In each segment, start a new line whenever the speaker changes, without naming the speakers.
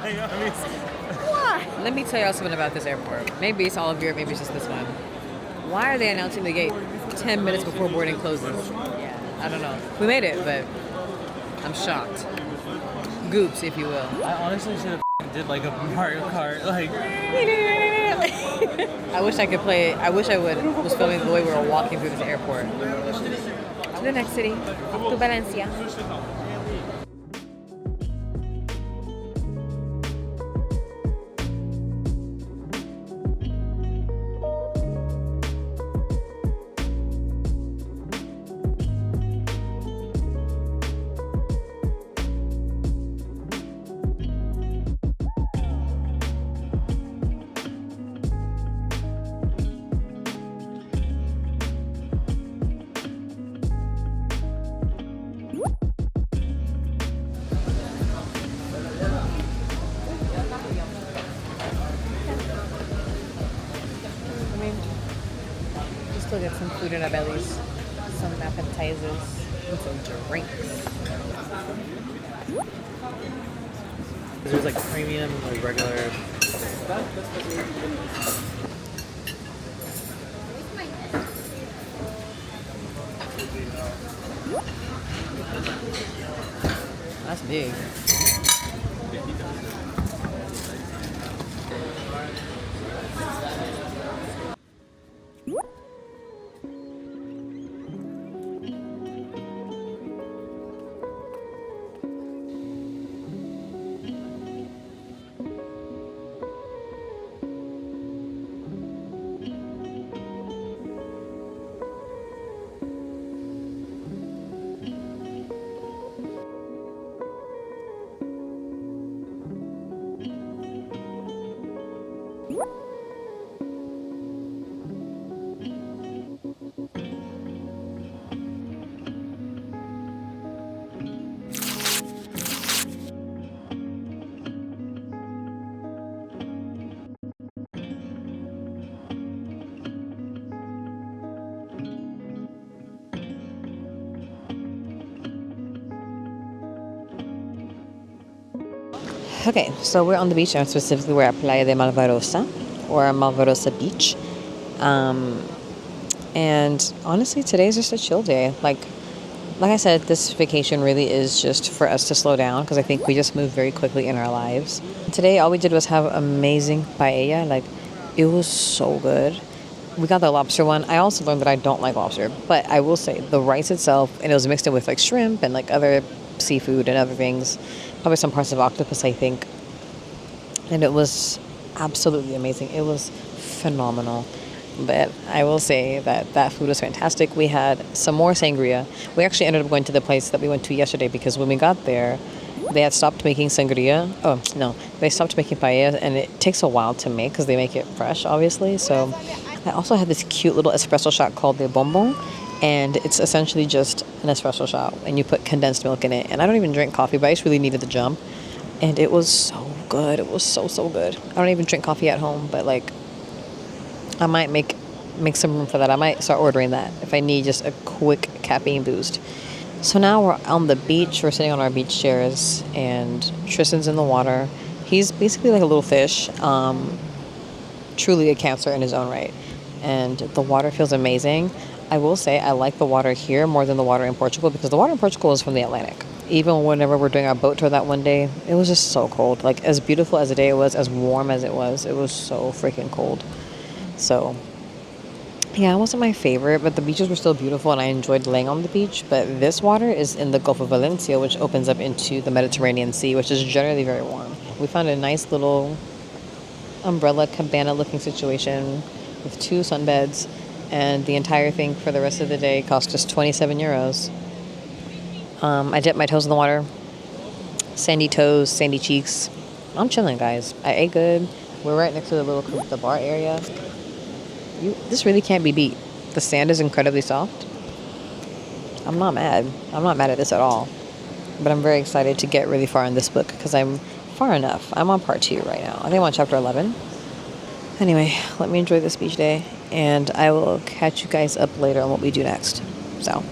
Let me tell y'all something about this airport. Maybe it's all of Europe, maybe it's just this one. Why are they announcing the gate 10 minutes before boarding closes? Yeah, I don't know. We made it, but I'm shocked. Goops, if you will.
I honestly should have did like a Mario Kart, like.
I wish I could play. I wish I was filming the way we were walking through this airport. To the next city, to Valencia. Still get some food in our bellies, some appetizers, and some drinks.
There's like premium, like regular.
That's big. Okay, so we're on the beach, and specifically we're at Playa de Malvarosa, or Malvarosa Beach. And honestly, today's just a chill day. Like I said, this vacation really is just for us to slow down, because I think we just move very quickly in our lives. Today, all we did was have amazing paella. Like, it was so good. We got the lobster one. I also learned that I don't like lobster, but I will say the rice itself, and it was mixed in with like shrimp and like other seafood and other things, probably some parts of octopus, I think. And it was absolutely amazing. It was phenomenal. But I will say that food was fantastic. We had some more sangria. We actually ended up going to the place that we went to yesterday, because when we got there, they had stopped making sangria. Oh, no. They stopped making paella, and it takes a while to make because they make it fresh, obviously. So I also had this cute little espresso shot called the bonbon, and it's essentially just an espresso shot, and you put condensed milk in it. And I don't even drink coffee, but I just really needed the jump. And it was so good. It was so, so good. I don't even drink coffee at home, but like, I might make some room for that. I might start ordering that if I need just a quick caffeine boost. So now we're on the beach. We're sitting on our beach chairs, and Tristan's in the water. He's basically like a little fish, truly a cancer in his own right. And the water feels amazing. I will say I like the water here more than the water in Portugal, because the water in Portugal is from the Atlantic. Even whenever we're doing our boat tour that one day, it was just so cold. Like, as beautiful as the day was, as warm as it was so freaking cold. So, yeah, it wasn't my favorite, but the beaches were still beautiful, and I enjoyed laying on the beach. But this water is in the Gulf of Valencia, which opens up into the Mediterranean Sea, which is generally very warm. We found a nice little umbrella cabana-looking situation with 2 sunbeds, and the entire thing for the rest of the day cost us 27 euros. I dipped my toes in the water. Sandy toes, sandy cheeks. I'm chilling, guys. I ate good. We're right next to the bar area. This really can't be beat. The sand is incredibly soft. I'm not mad. I'm not mad at this at all. But I'm very excited to get really far in this book, because I'm far enough. I'm on part 2 right now. I think I'm on chapter 11. Anyway, let me enjoy this beach day, and I will catch you guys up later on what we do next. So...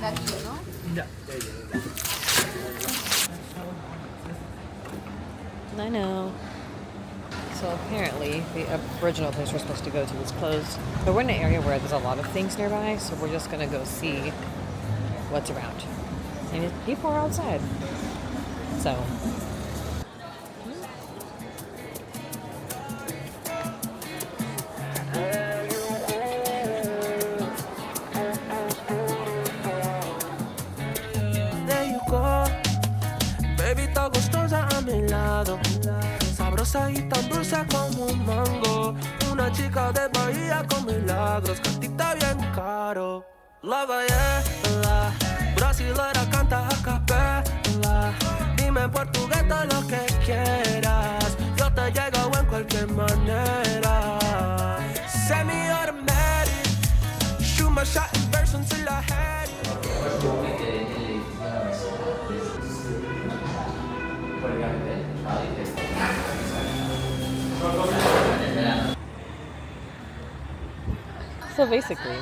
Yeah.
I know. So apparently the original place we're supposed to go to is closed. But we're in an area where there's a lot of things nearby, so we're just gonna go see what's around. And people are outside. So
There you go, baby, está gustosa a mi lado, sabrosa y tan dulce como un mango. Una chica de Bahía con milagros, cantita bien caro. La ballena, brasilera canta a capela. Dime en portugués todo lo que quieras, yo te llego en cualquier manera. Semi-automatic, shoot my shot in verse until I had it.
So basically,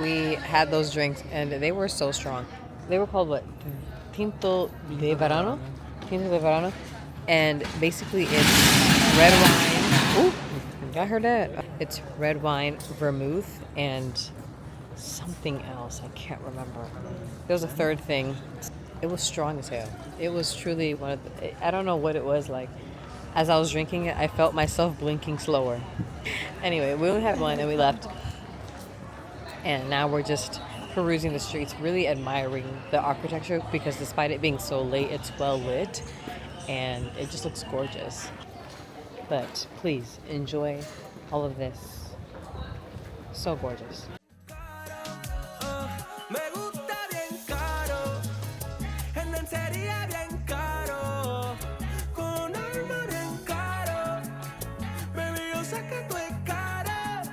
we had those drinks and they were so strong. They were called what? Tinto de Verano? Tinto de Verano. And basically it's red wine. Ooh, I heard that. It's red wine, vermouth, and something else. I can't remember. There was a third thing. It was strong as hell. It was truly one of the, I don't know what it was like. As I was drinking it, I felt myself blinking slower. Anyway, we only had one and we left. And now we're just perusing the streets, really admiring the architecture because despite it being so late, it's well lit and it just looks gorgeous. But please enjoy all of this. So gorgeous.
Me gusta bien caro, en lencería bien caro, con arma bien caro, baby yo sé que tú es cara.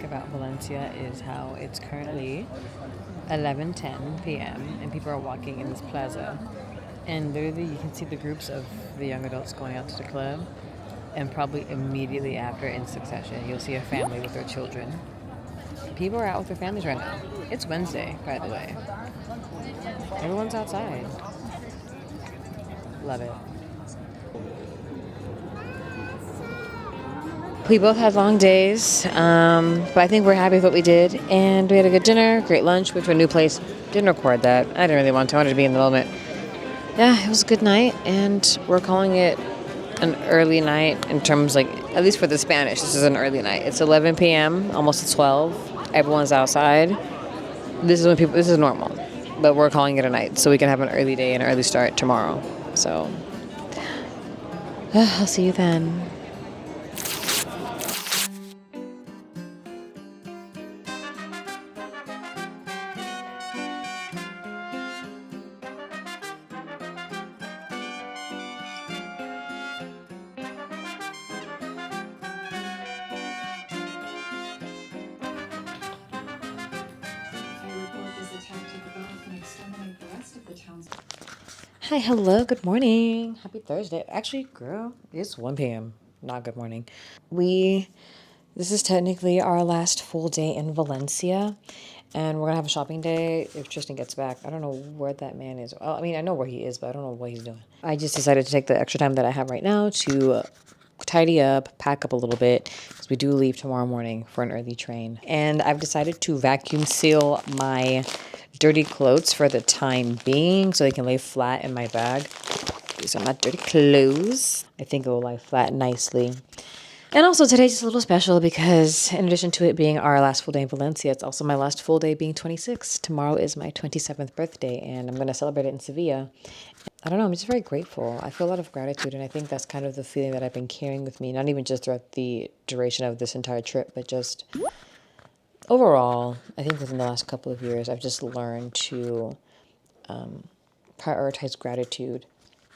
About Valencia is how it's currently 11:10 p.m. and people are walking in this plaza, and literally you can see the groups of the young adults going out to the club, and probably immediately after in succession you'll see a family with their children. People are out with their families right now. It's Wednesday, by the way. Everyone's outside. Love it. We both had long days, but I think we're happy with what we did. And we had a good dinner, great lunch, went to a new place. Didn't record that. I didn't really want to. I wanted to be in the moment. Yeah, it was a good night, and we're calling it an early night in terms, like, at least for the Spanish, this is an early night. It's 11 p.m., almost at 12. Everyone's outside. This is normal, but we're calling it a night so we can have an early day and early start tomorrow. So, I'll see you then. Hi, hello, good morning. Happy Thursday. Actually, girl, it's 1 p.m. Not good morning. This is technically our last full day in Valencia, and we're gonna have a shopping day if Tristan gets back. I don't know where that man is. Well, I mean, I know where he is, but I don't know what he's doing. I just decided to take the extra time that I have right now to tidy up, pack up a little bit, because we do leave tomorrow morning for an early train. And I've decided to vacuum seal my dirty clothes for the time being so they can lay flat in my bag. These are my dirty clothes. I think it will lie flat nicely. And also today's just a little special because in addition to it being our last full day in Valencia, it's also my last full day being 26. Tomorrow is my 27th birthday, and I'm going to celebrate it in Sevilla. I don't know, I'm just very grateful. I feel a lot of gratitude, and I think that's kind of the feeling that I've been carrying with me, not even just throughout the duration of this entire trip, but just overall. I think within the last couple of years, I've just learned to prioritize gratitude.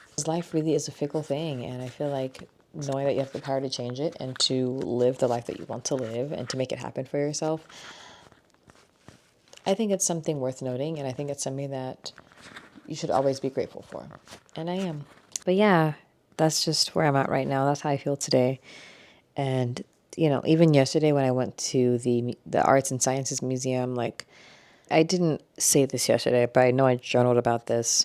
Because life really is a fickle thing, and I feel like knowing that you have the power to change it and to live the life that you want to live and to make it happen for yourself, I think it's something worth noting, and I think it's something that you should always be grateful for. And I am. But yeah, that's just where I'm at right now. That's how I feel today. And, you know, even yesterday when I went to the Arts and Sciences Museum, like, I didn't say this yesterday, but I know I journaled about this.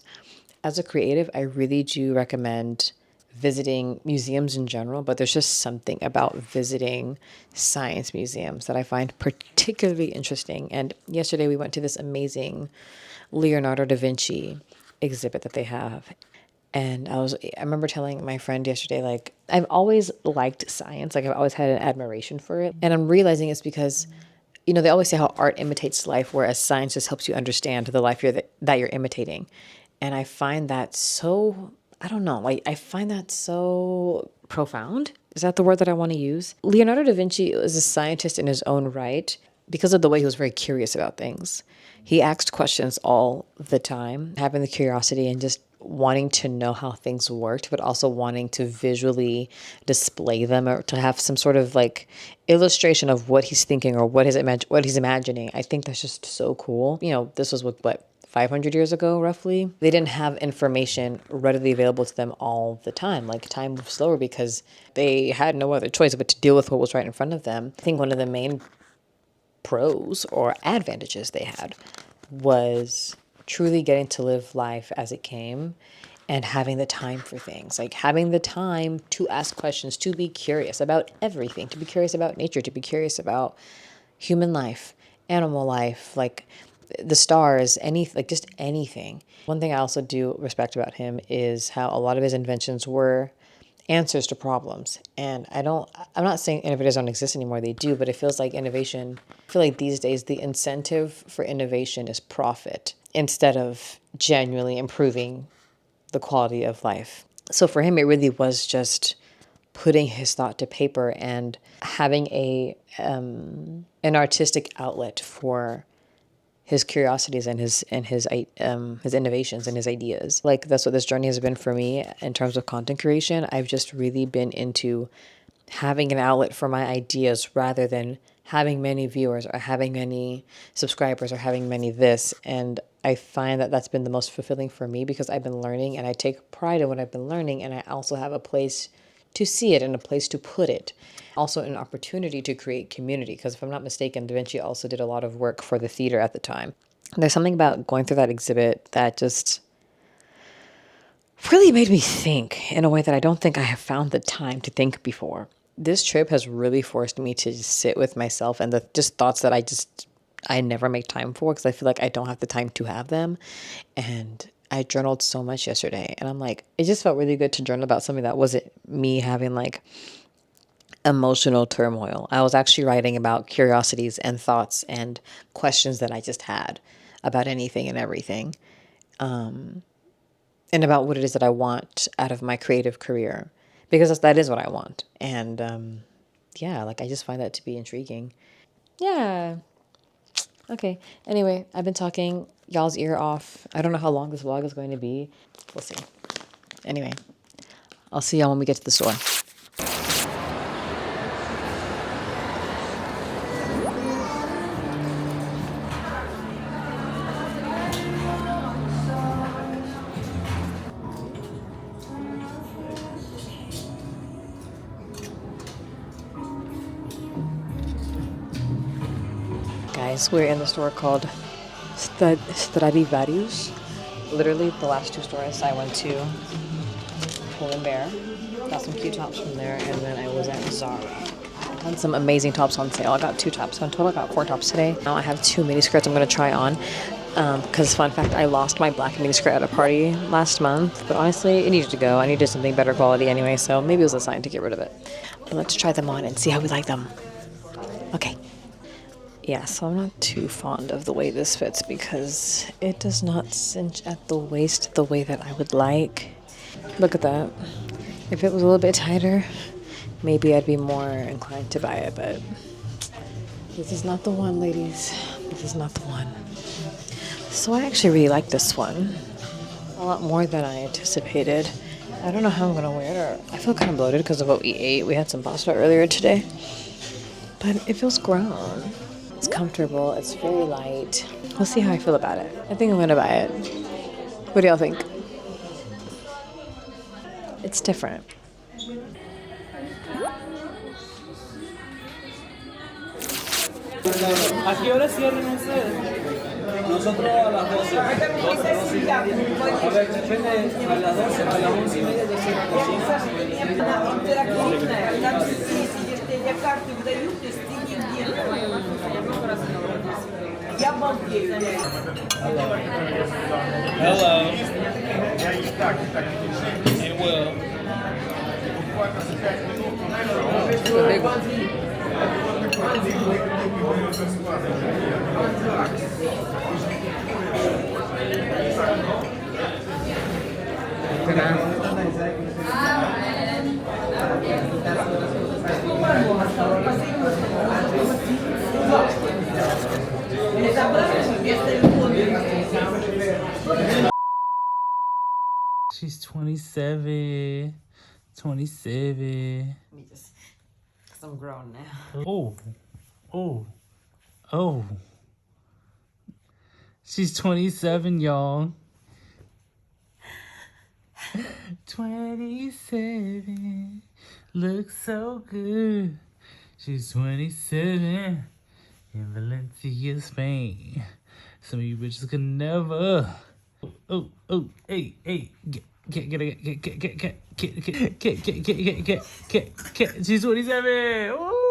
As a creative, I really do recommend visiting museums in general, but there's just something about visiting science museums that I find particularly interesting. And yesterday we went to this amazing Leonardo da Vinci exhibit that they have. And I remember telling my friend yesterday, like, I've always liked science. Like, I've always had an admiration for it. And I'm realizing it's because, you know, they always say how art imitates life, whereas science just helps you understand the life that you're imitating. And I find that so, I don't know, like, I find that so profound. Is that the word that I want to use? Leonardo da Vinci was a scientist in his own right because of the way he was very curious about things. He asked questions all the time, having the curiosity and just wanting to know how things worked, but also wanting to visually display them or to have some sort of like illustration of what he's thinking or what he's imagining. I think that's just so cool. You know, this was what 500 years ago, roughly. They didn't have information readily available to them all the time. Like, time moved slower because they had no other choice but to deal with what was right in front of them. I think one of the main pros or advantages they had was truly getting to live life as it came and having the time for things, like having the time to ask questions, to be curious about everything, to be curious about nature, to be curious about human life, animal life, like the stars, just anything. One thing I also do respect about him is how a lot of his inventions were answers to problems. And I'm not saying innovators don't exist anymore, they do, but it feels like I feel like these days the incentive for innovation is profit instead of genuinely improving the quality of life. So for him, it really was just putting his thought to paper and having an artistic outlet for his curiosities and his innovations and his ideas. Like, that's what this journey has been for me in terms of content creation. I've just really been into having an outlet for my ideas rather than having many viewers or having many subscribers or having many this. And I find that that's been the most fulfilling for me because I've been learning and I take pride in what I've been learning, and I also have a place to see it and a place to put it. Also an opportunity to create community, because if I'm not mistaken, Da Vinci also did a lot of work for the theater at the time. There's something about going through that exhibit that just, really made me think in a way that I don't think I have found the time to think before. This trip has really forced me to just sit with myself and the just thoughts that I never make time for because I feel like I don't have the time to have them. And I journaled so much yesterday, and I'm like, it just felt really good to journal about something that wasn't me having like emotional turmoil. I was actually writing about curiosities and thoughts and questions that I just had about anything and everything, and about what it is that I want out of my creative career, because that is what I want. And yeah, like I just find that to be intriguing. Yeah. Okay. Anyway, I've been talking y'all's ear off. I don't know how long this vlog is going to be. We'll see. Anyway, I'll see y'all when we get to the store. Guys, we're in the store called Stradivarius. Literally the last two stores I went to, Pull and Bear. Got some cute tops from there, and then I was at Zara. Found some amazing tops on sale. I got 2 tops. So in total I got 4 tops today. Now I have 2 mini skirts I'm going to try on. Because fun fact, I lost my black mini skirt at a party last month. But honestly, it needed to go. I needed something better quality anyway, so maybe it was a sign to get rid of it. But let's try them on and see how we like them. Okay. Yeah, so I'm not too fond of the way this fits because it does not cinch at the waist the way that I would like. Look at that. If it was a little bit tighter, maybe I'd be more inclined to buy it, but this is not the one, ladies. This is not the one. So I actually really like this one a lot more than I anticipated. I don't know how I'm going to wear it. I feel kind of bloated because of what we ate. We had some pasta earlier today, but it feels grown. It's comfortable. It's very light. We'll see how I feel about it. I think I'm going to buy it. What do y'all think? It's different.
¿A qué hora cierran ustedes? Nosotros a las 12. 12 y media. A ver, depende, a las 12, a las 11 y media ya cierran Hello. It will.
The big one.
She's 27. 27.
Because I'm grown now.
Oh. She's 27, y'all. 27. Looks so good. She's 27 in Valencia, Spain. Some of you bitches could never. Hey, get. She's 27. Ooh.